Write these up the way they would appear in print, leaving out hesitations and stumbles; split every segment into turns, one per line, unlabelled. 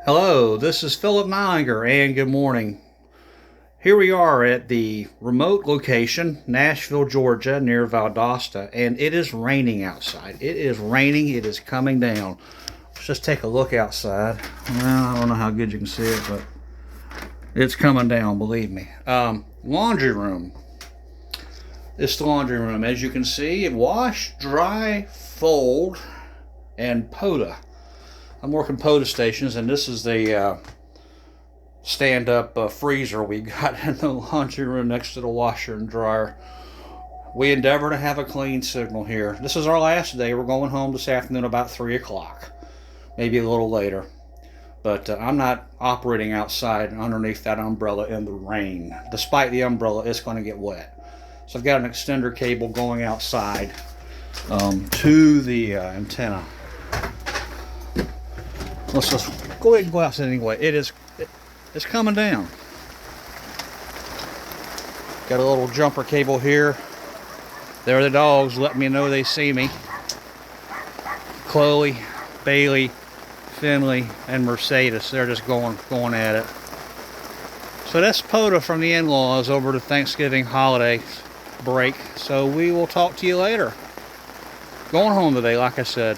Hello, this is Philip Meilinger, and good morning. Here we are at the remote location, Nashville, Georgia, near Valdosta, and it is raining outside. It is raining, it is coming down. Let's just take a look outside. Well, I don't know how good you can see it, but it's coming down, believe me. Laundry room. This is the laundry room. As you can see, wash, dry, fold, and POTA. I'm working POTA stations, and this is the stand-up freezer we got in the laundry room next to the washer and dryer. We endeavor to have a clean signal here. This is our last day. We're going home this afternoon about 3 o'clock, maybe a little later. But I'm not operating outside underneath that umbrella in the rain. Despite the umbrella, it's going to get wet. So I've got an extender cable going outside to the antenna. Let's just go ahead and go outside anyway. It's coming down. Got a little jumper cable here. There are the dogs letting me know they see me. Chloe, Bailey, Finley, and Mercedes. They're just going at it. So that's POTA from the in-laws over the Thanksgiving holiday break. So we will talk to you later. Going home today, like I said.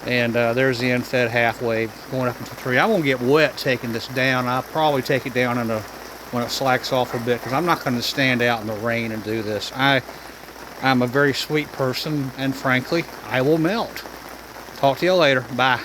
And there's the unfed halfway going up into the tree. I won't get wet taking this down. I'll probably take it down when it slacks off a bit, because I'm not going to stand out in the rain and do this. I'm a very sweet person, and frankly, I will melt. Talk to you later. Bye.